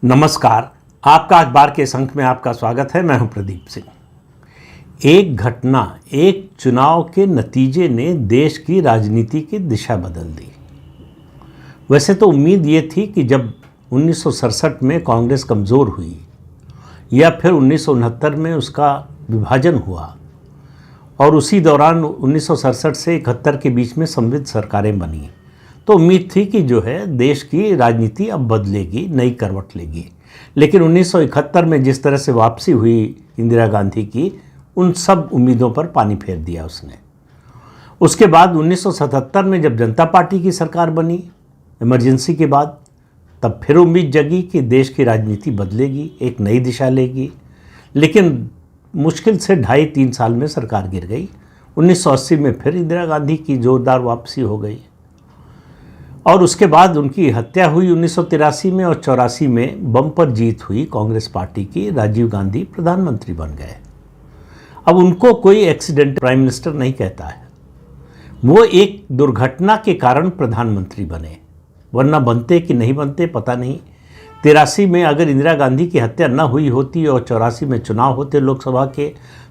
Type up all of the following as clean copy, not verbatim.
नमस्कार। आपका अखबार के संख में आपका स्वागत है। मैं हूं प्रदीप सिंह। एक घटना, एक चुनाव के नतीजे ने देश की राजनीति की दिशा बदल दी। वैसे तो उम्मीद ये थी कि जब 1967 में कांग्रेस कमज़ोर हुई या फिर 1969 में उसका विभाजन हुआ और उसी दौरान 1967 से 71 के बीच में समविध सरकारें बनी, तो उम्मीद थी कि जो है देश की राजनीति अब बदलेगी, नई करवट लेगी। लेकिन 1971 में जिस तरह से वापसी हुई इंदिरा गांधी की, उन सब उम्मीदों पर पानी फेर दिया उसने। उसके बाद 1977 में जब जनता पार्टी की सरकार बनी इमरजेंसी के बाद, तब फिर उम्मीद जगी कि देश की राजनीति बदलेगी, एक नई दिशा लेगी। लेकिन मुश्किल से 2.5-3 साल में सरकार गिर गई। 1980 में फिर इंदिरा गांधी की जोरदार वापसी हो गई और उसके बाद उनकी हत्या हुई 1983 में और 84 में बम्पर जीत हुई कांग्रेस पार्टी की। राजीव गांधी प्रधानमंत्री बन गए। अब उनको कोई एक्सीडेंट प्राइम मिनिस्टर नहीं कहता है, वो एक दुर्घटना के कारण प्रधानमंत्री बने, वरना बनते कि नहीं बनते पता नहीं। 83 में अगर इंदिरा गांधी की हत्या न हुई होती और 84 में चुनाव होते लोकसभा के,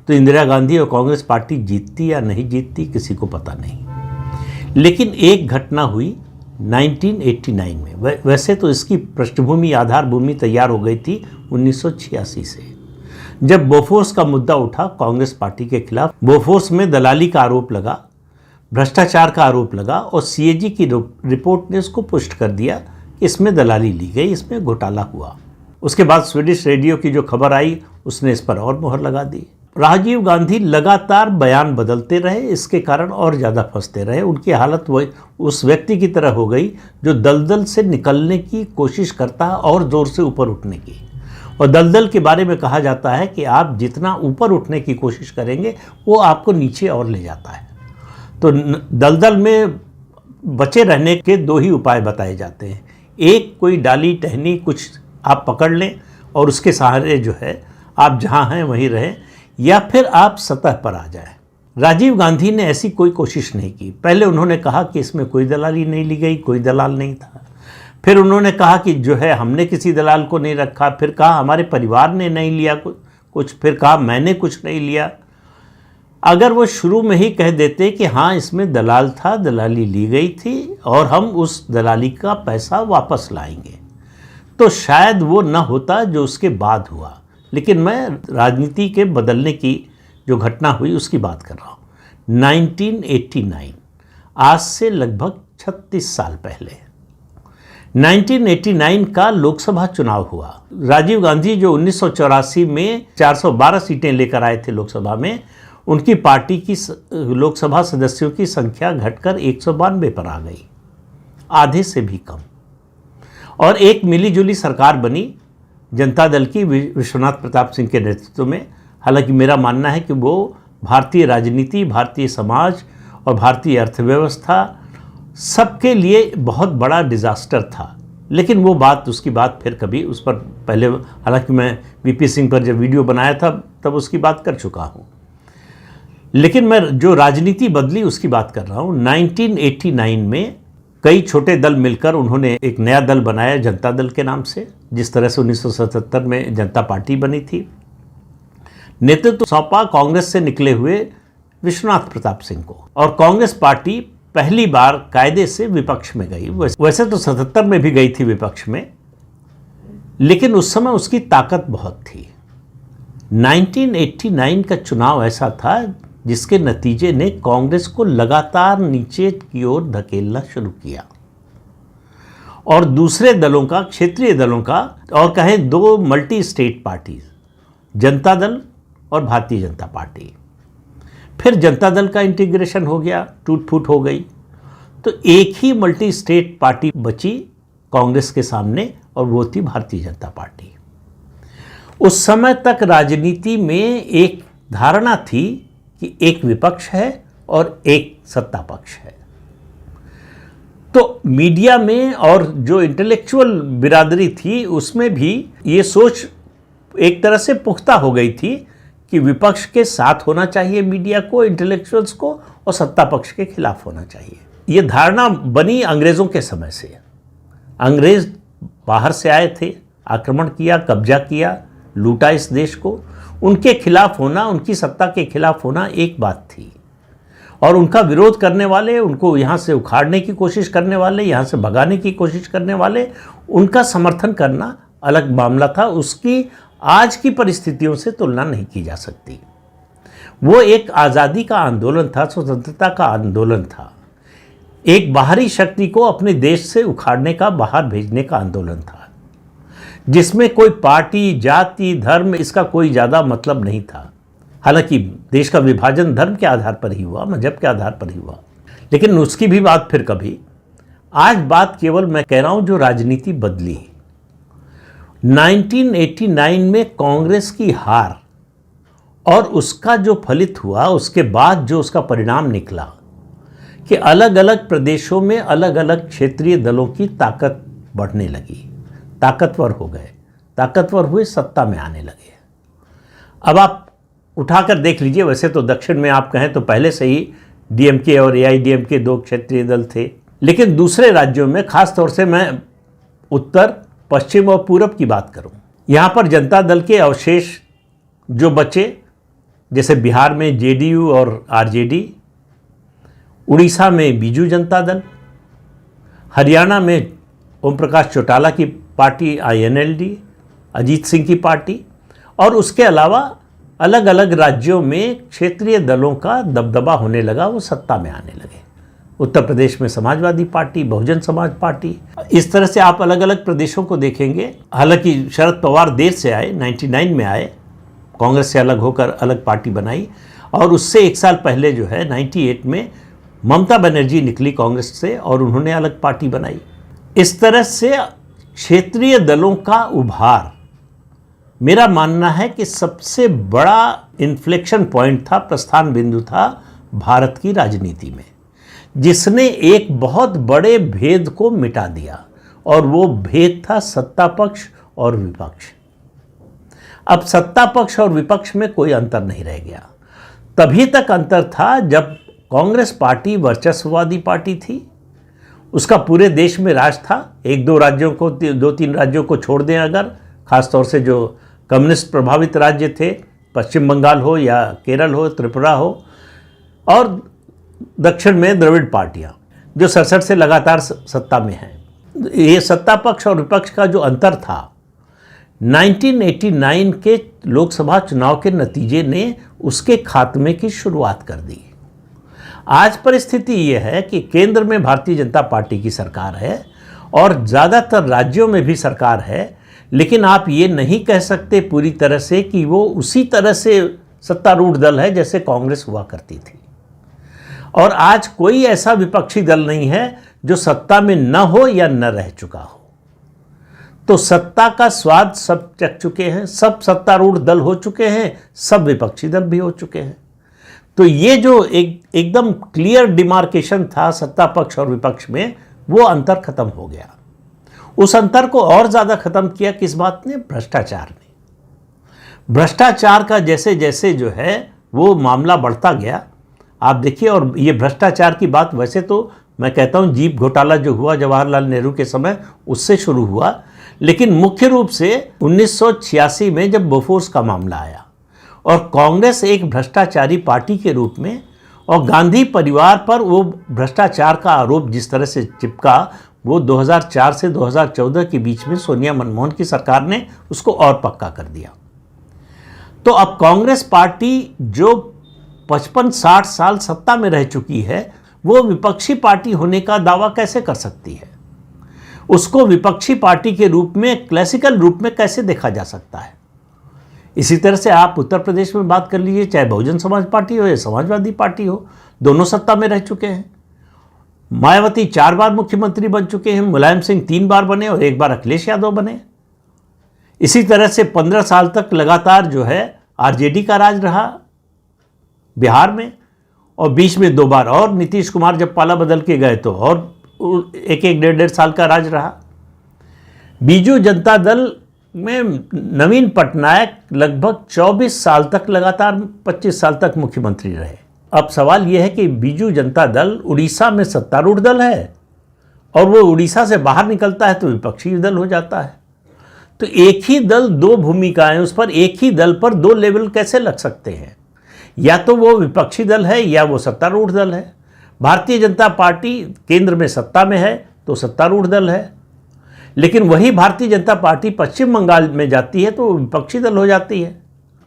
तो इंदिरा गांधी और कांग्रेस पार्टी जीतती या नहीं जीतती किसी को पता नहीं। लेकिन एक घटना हुई 1989 में। वैसे तो इसकी पृष्ठभूमि, आधार भूमि तैयार हो गई थी 1986 से, जब बोफोर्स का मुद्दा उठा कांग्रेस पार्टी के खिलाफ। बोफोर्स में दलाली का आरोप लगा, भ्रष्टाचार का आरोप लगा और सीएजी की रिपोर्ट ने इसको पुष्ट कर दिया कि इसमें दलाली ली गई, इसमें घोटाला हुआ। उसके बाद स्वीडिश रेडियो की जो खबर आई उसने इस पर और मोहर लगा दी। राजीव गांधी लगातार बयान बदलते रहे, इसके कारण और ज़्यादा फंसते रहे। उनकी हालत वही उस व्यक्ति की तरह हो गई जो दलदल से निकलने की कोशिश करता है और ज़ोर से ऊपर उठने की। और दलदल के बारे में कहा जाता है कि आप जितना ऊपर उठने की कोशिश करेंगे वो आपको नीचे और ले जाता है। तो दलदल में बचे रहने के 2 ही उपाय बताए जाते हैं। एक, कोई डाली टहनी कुछ आप पकड़ लें और उसके सहारे जो है आप जहाँ हैं वहीं रहें, या फिर आप सतह पर आ जाएं। राजीव गांधी ने ऐसी कोई कोशिश नहीं की। पहले उन्होंने कहा कि इसमें कोई दलाली नहीं ली गई, कोई दलाल नहीं था। फिर उन्होंने कहा कि जो है हमने किसी दलाल को नहीं रखा। फिर कहा हमारे परिवार ने नहीं लिया कुछ। फिर कहा मैंने कुछ नहीं लिया। अगर वो शुरू में ही कह देते कि हाँ इसमें दलाल था, दलाली ली गई थी और हम उस दलाली का पैसा वापस लाएंगे, तो शायद वो न होता जो उसके बाद हुआ। लेकिन मैं राजनीति के बदलने की जो घटना हुई उसकी बात कर रहा हूँ। 1989, आज से लगभग 36 साल पहले 1989 का लोकसभा चुनाव हुआ। राजीव गांधी जो 1984 में 412 सीटें लेकर आए थे लोकसभा में, उनकी पार्टी की लोकसभा सदस्यों की संख्या घटकर 192 पर आ गई, आधे से भी कम। और एक मिलीजुली सरकार बनी जनता दल की, विश्वनाथ प्रताप सिंह के नेतृत्व में। हालांकि मेरा मानना है कि वो भारतीय राजनीति, भारतीय समाज और भारतीय अर्थव्यवस्था सबके लिए बहुत बड़ा डिज़ास्टर था। लेकिन वो बात, उसकी बात फिर कभी, उस पर पहले, हालांकि मैं वीपी सिंह पर जब वीडियो बनाया था तब उसकी बात कर चुका हूँ। लेकिन मैं जो राजनीति बदली उसकी बात कर रहा हूँ। 1989 में कई छोटे दल मिलकर उन्होंने एक नया दल बनाया जनता दल के नाम से, जिस तरह से 1977 में जनता पार्टी बनी थी। नेतृत्व सौंपा कांग्रेस से निकले हुए विश्वनाथ प्रताप सिंह को, और कांग्रेस पार्टी पहली बार कायदे से विपक्ष में गई। वैसे तो 77 में भी गई थी विपक्ष में, लेकिन उस समय उसकी ताकत बहुत थी। 1989 का चुनाव ऐसा था जिसके नतीजे ने कांग्रेस को लगातार नीचे की ओर धकेलना शुरू किया, और दूसरे दलों का, क्षेत्रीय दलों का, और कहें 2 multi state parties, Janata Dal और भारतीय जनता पार्टी। फिर जनता दल का इंटीग्रेशन हो गया, टूट फूट हो गई, तो एक ही मल्टी स्टेट पार्टी बची कांग्रेस के सामने, और वो थी भारतीय जनता पार्टी। उस समय तक राजनीति में एक धारणा थी कि एक विपक्ष है और एक सत्ता पक्ष है। तो मीडिया में और जो इंटेलेक्चुअल बिरादरी थी उसमें भी ये सोच एक तरह से पुख्ता हो गई थी कि विपक्ष के साथ होना चाहिए मीडिया को, इंटेलेक्चुअल्स को, और सत्ता पक्ष के खिलाफ होना चाहिए। ये धारणा बनी अंग्रेज़ों के समय से। अंग्रेज़ बाहर से आए थे, आक्रमण किया, कब्जा किया, लूटा इस देश को, उनके खिलाफ होना, उनकी सत्ता के खिलाफ होना एक बात थी, और उनका विरोध करने वाले, उनको यहाँ से उखाड़ने की कोशिश करने वाले, यहाँ से भगाने की कोशिश करने वाले, उनका समर्थन करना अलग मामला था। उसकी आज की परिस्थितियों से तुलना नहीं की जा सकती। वो एक आज़ादी का आंदोलन था, स्वतंत्रता का आंदोलन था, एक बाहरी शक्ति को अपने देश से उखाड़ने का, बाहर भेजने का आंदोलन था, जिसमें कोई पार्टी, जाति, धर्म, इसका कोई ज़्यादा मतलब नहीं था। हालांकि देश का विभाजन धर्म के आधार पर ही हुआ, मजहब के आधार पर ही हुआ, लेकिन उसकी भी बात फिर कभी। आज बात केवल मैं कह रहा हूं जो राजनीति बदली। 1989 में कांग्रेस की हार और उसका जो फलित हुआ, उसके बाद जो उसका परिणाम निकला कि अलग अलग प्रदेशों में अलग अलग क्षेत्रीय दलों की ताकत बढ़ने लगी, ताकतवर हो गए, ताकतवर हुए, सत्ता में आने लगे। अब आप उठाकर देख लीजिए, वैसे तो दक्षिण में आप कहें तो पहले से ही डीएमके और एआईडीएमके दो क्षेत्रीय दल थे, लेकिन दूसरे राज्यों में, खास तौर से मैं उत्तर, पश्चिम और पूरब की बात करूं, यहाँ पर जनता दल के अवशेष जो बचे, जैसे बिहार में जेडीयू और आरजेडी, उड़ीसा में बीजू जनता दल, हरियाणा में ओम प्रकाश चौटाला की पार्टी आईएनएलडी, अजीत सिंह की पार्टी, और उसके अलावा अलग अलग राज्यों में क्षेत्रीय दलों का दबदबा होने लगा, वो सत्ता में आने लगे। उत्तर प्रदेश में समाजवादी पार्टी, बहुजन समाज पार्टी, इस तरह से आप अलग अलग प्रदेशों को देखेंगे। हालांकि शरद पवार देर से आए, 99 में आए, कांग्रेस से अलग होकर अलग पार्टी बनाई, और उससे एक साल पहले जो है 98 में ममता बनर्जी निकली कांग्रेस से और उन्होंने अलग पार्टी बनाई। इस तरह से क्षेत्रीय दलों का उभार, मेरा मानना है कि सबसे बड़ा इन्फ्लेक्शन पॉइंट था, प्रस्थान बिंदु था भारत की राजनीति में, जिसने एक बहुत बड़े भेद को मिटा दिया, और वो भेद था सत्ता पक्ष और विपक्ष। अब सत्ता पक्ष और विपक्ष में कोई अंतर नहीं रह गया। तभी तक अंतर था जब कांग्रेस पार्टी वर्चस्ववादी पार्टी थी, उसका पूरे देश में राज था। एक दो राज्यों को, दो तीन राज्यों को छोड़ दें अगर, खासतौर से जो कम्युनिस्ट प्रभावित राज्य थे, पश्चिम बंगाल हो या केरल हो, त्रिपुरा हो, और दक्षिण में द्रविड़ पार्टियां जो 67 से लगातार सत्ता में हैं। ये सत्ता पक्ष और विपक्ष का जो अंतर था, 1989 के लोकसभा चुनाव के नतीजे ने उसके खात्मे की शुरुआत कर दी। आज परिस्थिति ये है कि केंद्र में भारतीय जनता पार्टी की सरकार है और ज़्यादातर राज्यों में भी सरकार है, लेकिन आप ये नहीं कह सकते पूरी तरह से कि वो उसी तरह से सत्तारूढ़ दल है जैसे कांग्रेस हुआ करती थी। और आज कोई ऐसा विपक्षी दल नहीं है जो सत्ता में न हो या न रह चुका हो। तो सत्ता का स्वाद सब चख चुके हैं, सब सत्तारूढ़ दल हो चुके हैं, सब विपक्षी दल भी हो चुके हैं। तो ये जो एकदम क्लियर डिमार्केशन था सत्ता पक्ष और विपक्ष में, वो अंतर खत्म हो गया। उस अंतर को और ज़्यादा खत्म किया किस बात ने? भ्रष्टाचार ने। भ्रष्टाचार का जैसे जैसे जो है वो मामला बढ़ता गया, आप देखिए। और ये भ्रष्टाचार की बात वैसे तो मैं कहता हूँ जीप घोटाला जो हुआ जवाहरलाल नेहरू के समय, उससे शुरू हुआ, लेकिन मुख्य रूप से 1986 में जब बोफोर्स का मामला आया और कांग्रेस एक भ्रष्टाचारी पार्टी के रूप में, और गांधी परिवार पर वो भ्रष्टाचार का आरोप जिस तरह से चिपका, वो 2004 से 2014 के बीच में सोनिया मनमोहन की सरकार ने उसको और पक्का कर दिया। तो अब कांग्रेस पार्टी जो 55-60 साल सत्ता में रह चुकी है, वो विपक्षी पार्टी होने का दावा कैसे कर सकती है? उसको विपक्षी पार्टी के रूप में, क्लासिकल रूप में कैसे देखा जा सकता है? इसी तरह से आप उत्तर प्रदेश में बात कर लीजिए, चाहे बहुजन समाज पार्टी हो या समाजवादी पार्टी हो, दोनों सत्ता में रह चुके हैं। मायावती 4 बार मुख्यमंत्री बन चुके हैं, मुलायम सिंह 3 बार बने और 1 बार अखिलेश यादव बने। इसी तरह से 15 साल तक लगातार जो है आरजेडी का राज रहा बिहार में, और बीच में 2 बार और नीतीश कुमार जब पाला बदल के गए तो और 1-1, 1.5 साल का राज रहा। बीजू जनता दल में नवीन पटनायक लगभग 24 साल तक, लगातार 25 साल तक मुख्यमंत्री रहे। अब सवाल यह है कि बीजू जनता दल उड़ीसा में सत्तारूढ़ दल है, और वो उड़ीसा से बाहर निकलता है तो विपक्षी दल हो जाता है। तो एक ही दल, दो भूमिकाएं, उस पर एक ही दल पर दो लेवल कैसे लग सकते हैं? या तो वो विपक्षी दल है या वो सत्तारूढ़ दल है। भारतीय जनता पार्टी केंद्र में सत्ता में है तो सत्तारूढ़ दल है, लेकिन वही भारतीय जनता पार्टी पश्चिम बंगाल में जाती है तो विपक्षी दल हो जाती है।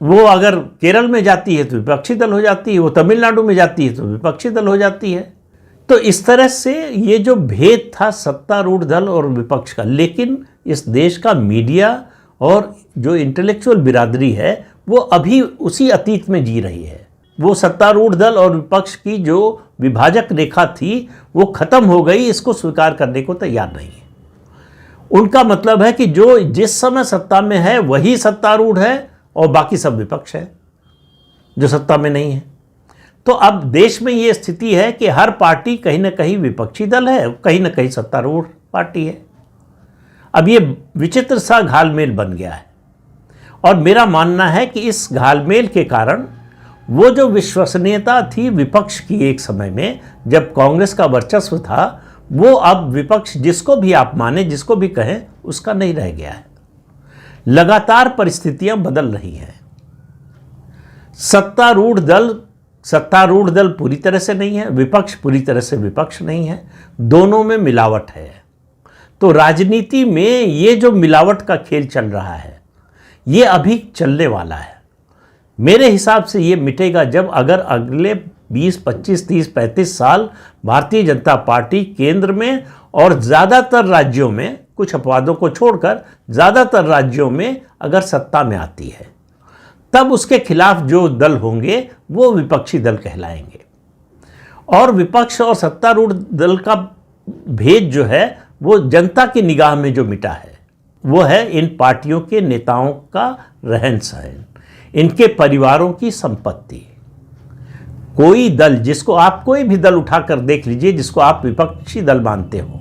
वो अगर केरल में जाती है तो विपक्षी दल हो जाती है, वो तमिलनाडु में जाती है तो विपक्षी दल हो जाती है। तो इस तरह से ये जो भेद था सत्तारूढ़ दल और विपक्ष का, लेकिन इस देश का मीडिया और जो इंटेलेक्चुअल बिरादरी है वो अभी उसी अतीत में जी रही है। वो सत्तारूढ़ दल और विपक्ष की जो विभाजक रेखा थी वो खत्म हो गई, इसको स्वीकार करने को तैयार नहीं है। उनका मतलब है कि जो जिस समय सत्ता में है वही सत्तारूढ़ है और बाकी सब विपक्ष है जो सत्ता में नहीं है। तो अब देश में ये स्थिति है कि हर पार्टी कहीं ना कहीं विपक्षी दल है, कहीं ना कहीं सत्तारूढ़ पार्टी है। अब ये विचित्र सा घालमेल बन गया है और मेरा मानना है कि इस घालमेल के कारण वो जो विश्वसनीयता थी विपक्ष की एक समय में जब कांग्रेस का वर्चस्व था, वो अब विपक्ष जिसको भी आप माने, जिसको भी कहें, उसका नहीं रह गया है। लगातार परिस्थितियां बदल रही हैं। सत्तारूढ़ दल पूरी तरह से नहीं है, विपक्ष पूरी तरह से विपक्ष नहीं है, दोनों में मिलावट है। तो राजनीति में ये जो मिलावट का खेल चल रहा है ये अभी चलने वाला है। मेरे हिसाब से ये मिटेगा जब अगर अगले 20, 25, 30, 35 साल भारतीय जनता पार्टी केंद्र में और ज़्यादातर राज्यों में, कुछ अपवादों को छोड़कर ज़्यादातर राज्यों में अगर सत्ता में आती है, तब उसके खिलाफ जो दल होंगे वो विपक्षी दल कहलाएंगे। और विपक्ष और सत्तारूढ़ दल का भेद जो है वो जनता की निगाह में जो मिटा है वो है इन पार्टियों के नेताओं का रहन सहन, इनके परिवारों की संपत्ति। कोई दल, जिसको आप कोई भी दल उठाकर देख लीजिए जिसको आप विपक्षी दल मानते हो,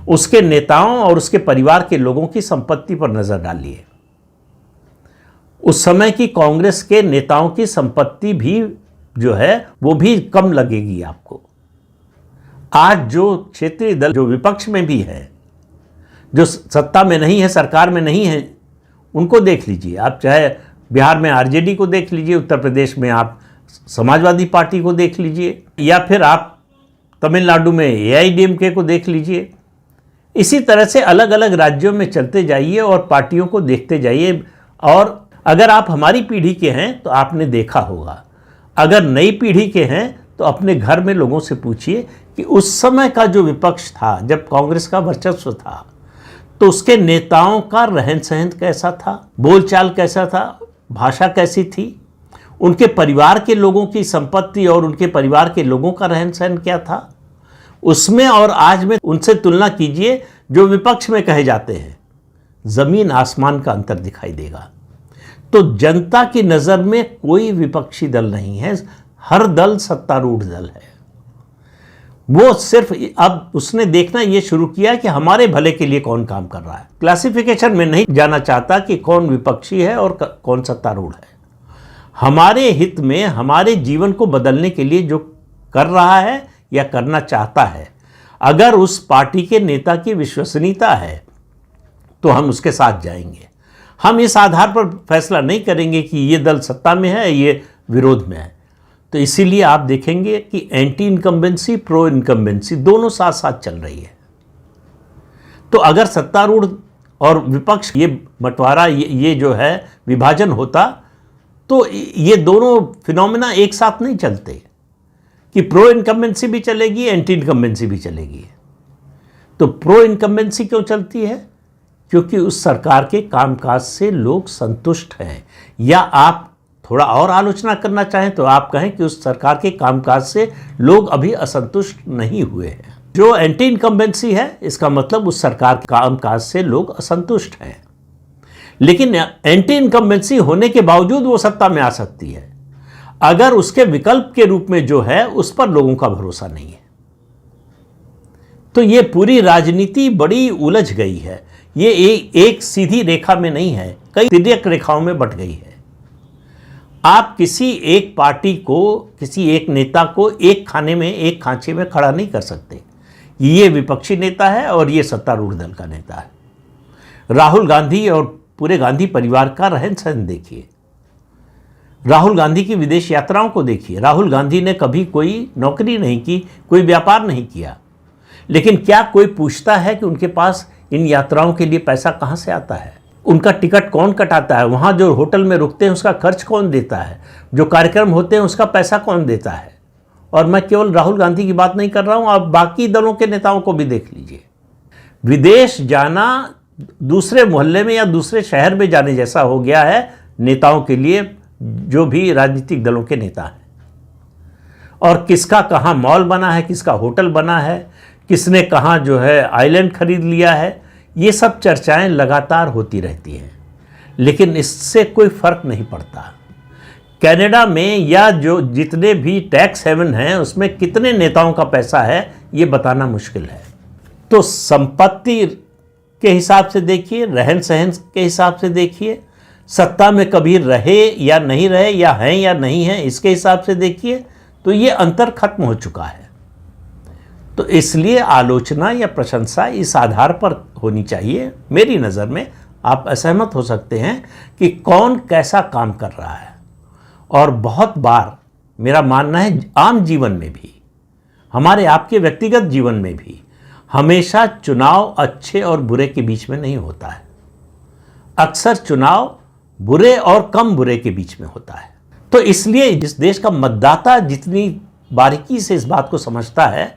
उसके नेताओं और उसके परिवार के लोगों की संपत्ति पर नजर डालिए। उस समय की कांग्रेस के नेताओं की संपत्ति भी जो है वो भी कम लगेगी आपको। आज जो क्षेत्रीय दल जो विपक्ष में भी है, जो सत्ता में नहीं है, सरकार में नहीं है, उनको देख लीजिए आप। चाहे बिहार में आरजेडी को देख लीजिए, उत्तर प्रदेश में आप समाजवादी पार्टी को देख लीजिए, या फिर आप तमिलनाडु में एआईडीएमके को देख लीजिए। इसी तरह से अलग अलग राज्यों में चलते जाइए और पार्टियों को देखते जाइए। और अगर आप हमारी पीढ़ी के हैं तो आपने देखा होगा, अगर नई पीढ़ी के हैं तो अपने घर में लोगों से पूछिए कि उस समय का जो विपक्ष था, जब कांग्रेस का वर्चस्व था, तो उसके नेताओं का रहन सहन कैसा था, बोलचाल कैसा था, भाषा कैसी थी, उनके परिवार के लोगों की संपत्ति और उनके परिवार के लोगों का रहन सहन क्या था, उसमें और आज में उनसे तुलना कीजिए जो विपक्ष में कहे जाते हैं, जमीन आसमान का अंतर दिखाई देगा। तो जनता की नज़र में कोई विपक्षी दल नहीं है, हर दल सत्तारूढ़ दल है। वो सिर्फ अब उसने देखना ये शुरू किया कि हमारे भले के लिए कौन काम कर रहा है। क्लासिफिकेशन में नहीं जाना चाहता कि कौन विपक्षी है और कौन सत्तारूढ़ है। हमारे हित में, हमारे जीवन को बदलने के लिए जो कर रहा है या करना चाहता है, अगर उस पार्टी के नेता की विश्वसनीयता है तो हम उसके साथ जाएंगे। हम इस आधार पर फैसला नहीं करेंगे कि ये दल सत्ता में है, ये विरोध में है। तो इसीलिए आप देखेंगे कि एंटी इनकम्बेंसी, प्रो इनकम्बेंसी दोनों साथ साथ चल रही है। तो अगर सत्तारूढ़ और विपक्ष ये बंटवारा, ये जो है विभाजन होता, तो ये दोनों फिनोमेना एक साथ नहीं चलते कि प्रो इनकम्बेंसी भी चलेगी, एंटी इनकम्बेंसी भी चलेगी। तो प्रो इनकम्बेंसी क्यों चलती है? क्योंकि उस सरकार के कामकाज से लोग संतुष्ट हैं, या आप थोड़ा और आलोचना करना चाहें तो आप कहें कि उस सरकार के कामकाज से लोग अभी असंतुष्ट नहीं हुए हैं। जो एंटी इनकम्बेंसी है, इसका मतलब उस सरकार के कामकाज से लोग असंतुष्ट हैं, लेकिन एंटी इनकम्बेंसी होने के बावजूद वो सत्ता में आ सकती है अगर उसके विकल्प के रूप में जो है उस पर लोगों का भरोसा नहीं है। तो ये पूरी राजनीति बड़ी उलझ गई है। ये एक सीधी रेखा में नहीं है, कई तिर्यक रेखाओं में बट गई है। आप किसी एक पार्टी को, किसी एक नेता को एक खाने में, एक खांचे में खड़ा नहीं कर सकते। ये विपक्षी नेता है और ये सत्तारूढ़ दल का नेता है। राहुल गांधी और पूरे गांधी परिवार का रहन सहन देखिए। राहुल गांधी की विदेश यात्राओं को देखिए। राहुल गांधी ने कभी कोई नौकरी नहीं की, कोई व्यापार नहीं किया, लेकिन क्या कोई पूछता है कि उनके पास इन यात्राओं के लिए पैसा कहाँ से आता है? उनका टिकट कौन कटाता है? वहाँ जो होटल में रुकते हैं उसका खर्च कौन देता है? जो कार्यक्रम होते हैं उसका पैसा कौन देता है? और मैं केवल राहुल गांधी की बात नहीं कर रहा हूँ, आप बाकी दलों के नेताओं को भी देख लीजिए। विदेश जाना दूसरे मोहल्ले में या दूसरे शहर में जाने जैसा हो गया है नेताओं के लिए, जो भी राजनीतिक दलों के नेता हैं। और किसका कहाँ मॉल बना है, किसका होटल बना है, किसने कहाँ जो है आइलैंड खरीद लिया है, ये सब चर्चाएं लगातार होती रहती हैं, लेकिन इससे कोई फर्क नहीं पड़ता। कनाडा में या जो जितने भी टैक्स हेवन हैं उसमें कितने नेताओं का पैसा है ये बताना मुश्किल है। तो संपत्ति के हिसाब से देखिए, रहन सहन के हिसाब से देखिए, सत्ता में कभी रहे या नहीं रहे, या हैं या नहीं हैं, इसके हिसाब से देखिए, तो ये अंतर खत्म हो चुका है। तो इसलिए आलोचना या प्रशंसा इस आधार पर होनी चाहिए, मेरी नज़र में। आप असहमत हो सकते हैं कि कौन कैसा काम कर रहा है, और बहुत बार मेरा मानना है आम जीवन में भी, हमारे आपके व्यक्तिगत जीवन में भी, हमेशा चुनाव अच्छे और बुरे के बीच में नहीं होता है। अक्सर चुनाव बुरे और कम बुरे के बीच में होता है। तो इसलिए जिस देश का मतदाता जितनी बारीकी से इस बात को समझता है,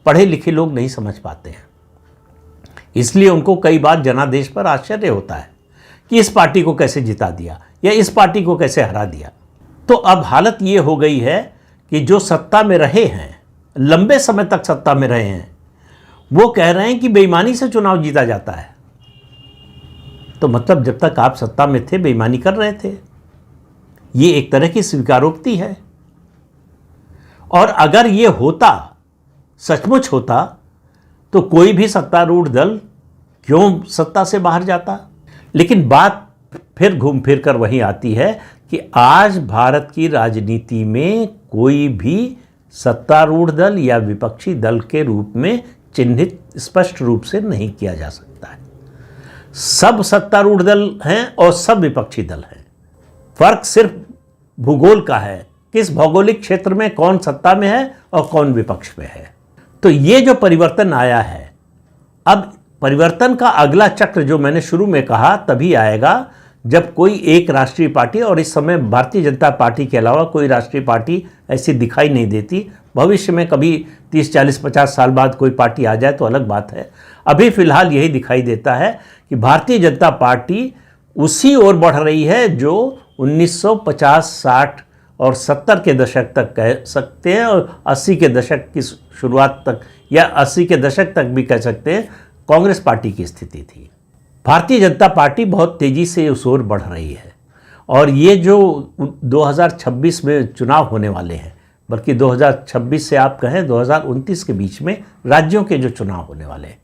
पढ़े लिखे लोग नहीं समझ पाते हैं। इसलिए उनको कई बार जनादेश पर आश्चर्य होता है कि इस पार्टी को कैसे जिता दिया या इस पार्टी को कैसे हरा दिया। तो अब हालत ये हो गई है कि जो सत्ता में रहे हैं, लंबे समय तक सत्ता में रहे हैं, वो कह रहे हैं कि बेईमानी से चुनाव जीता जाता है। तो मतलब जब तक आप सत्ता में थे बेईमानी कर रहे थे, ये एक तरह की स्वीकारोक्ति है। और अगर ये होता, सचमुच होता, तो कोई भी सत्तारूढ़ दल क्यों सत्ता से बाहर जाता। लेकिन बात फिर घूम फिर कर वहीं आती है कि आज भारत की राजनीति में कोई भी सत्तारूढ़ दल या विपक्षी दल के रूप में चिन्हित स्पष्ट रूप से नहीं किया जा सकता है। सब सत्तारूढ़ दल हैं और सब विपक्षी दल हैं। फर्क सिर्फ भूगोल का है, किस भौगोलिक क्षेत्र में कौन सत्ता में है और कौन विपक्ष में है। तो ये जो परिवर्तन आया है, अब परिवर्तन का अगला चक्र जो मैंने शुरू में कहा तभी आएगा जब कोई एक राष्ट्रीय पार्टी, और इस समय भारतीय जनता पार्टी के अलावा कोई राष्ट्रीय पार्टी ऐसी दिखाई नहीं देती। भविष्य में कभी 30, 40, 50 साल बाद कोई पार्टी आ जाए तो अलग बात है। अभी फिलहाल यही दिखाई देता है कि भारतीय जनता पार्टी उसी ओर बढ़ रही है जो 1950, 60 और 70 के दशक तक कह सकते हैं, और 80 के दशक की शुरुआत तक या 80 के दशक तक भी कह सकते हैं कांग्रेस पार्टी की स्थिति थी। भारतीय जनता पार्टी बहुत तेज़ी से उस ओर बढ़ रही है। और ये जो 2026 में चुनाव होने वाले हैं, बल्कि 2026 से आप कहें 2029 के बीच में राज्यों के जो चुनाव होने वाले हैं,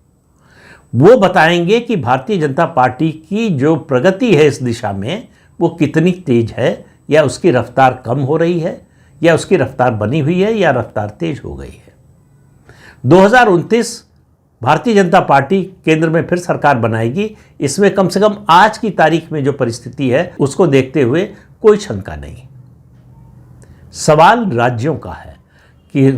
वो बताएंगे कि भारतीय जनता पार्टी की जो प्रगति है इस दिशा में वो कितनी तेज है, या उसकी रफ्तार कम हो रही है, या उसकी रफ्तार बनी हुई है, या रफ्तार तेज हो गई है। 2029 भारतीय जनता पार्टी केंद्र में फिर सरकार बनाएगी। इसमें कम से कम आज की तारीख में जो परिस्थिति है उसको देखते हुए कोई शंका नहीं। सवाल राज्यों का है कि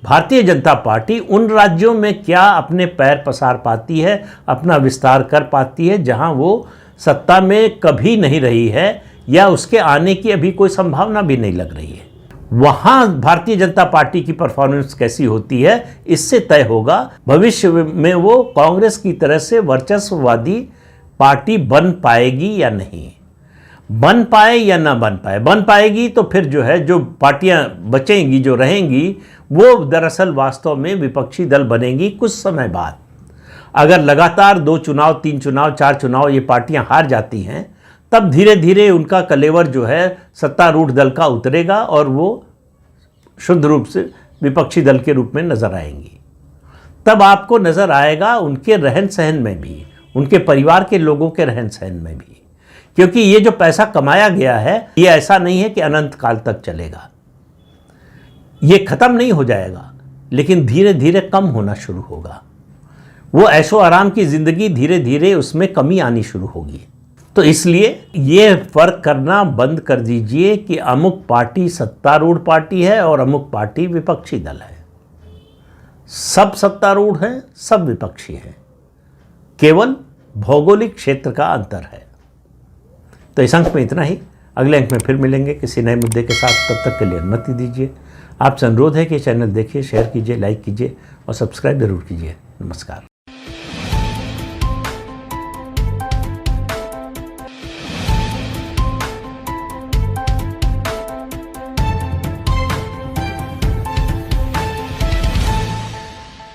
भारतीय जनता पार्टी उन राज्यों में क्या अपने पैर पसार पाती है, अपना विस्तार कर पाती है जहां वो सत्ता में कभी नहीं रही है, या उसके आने की अभी कोई संभावना भी नहीं लग रही है। वहां भारतीय जनता पार्टी की परफॉर्मेंस कैसी होती है, इससे तय होगा भविष्य में वो कांग्रेस की तरह से वर्चस्ववादी पार्टी बन पाएगी या नहीं। बन पाए या ना बन पाए, बन पाएगी तो फिर जो है जो पार्टियां बचेंगी, जो रहेंगी, वो दरअसल वास्तव में विपक्षी दल बनेंगी कुछ समय बाद। अगर लगातार 2 चुनाव, 3 चुनाव, 4 चुनाव ये पार्टियां हार जाती हैं, तब धीरे धीरे उनका कलेवर जो है सत्तारूढ़ दल का उतरेगा और वो शुद्ध रूप से विपक्षी दल के रूप में नजर आएंगी। तब आपको नजर आएगा उनके रहन सहन में भी, उनके परिवार के लोगों के रहन सहन में भी, क्योंकि ये जो पैसा कमाया गया है ये ऐसा नहीं है कि अनंत काल तक चलेगा। ये खत्म नहीं हो जाएगा, लेकिन धीरे धीरे कम होना शुरू होगा। वो ऐशो आराम की ज़िंदगी धीरे धीरे उसमें कमी आनी शुरू होगी। तो इसलिए ये फ़र्क करना बंद कर दीजिए कि अमुक पार्टी सत्तारूढ़ पार्टी है और अमुक पार्टी विपक्षी दल है। सब सत्तारूढ़ हैं, सब विपक्षी हैं, केवल भौगोलिक क्षेत्र का अंतर है। तो इस अंक में इतना ही। अगले अंक में फिर मिलेंगे किसी नए मुद्दे के साथ। तब तक के लिए अनुमति दीजिए। आपसे अनुरोध है कि चैनल देखिए, शेयर कीजिए, लाइक कीजिए और सब्सक्राइब जरूर कीजिए। नमस्कार।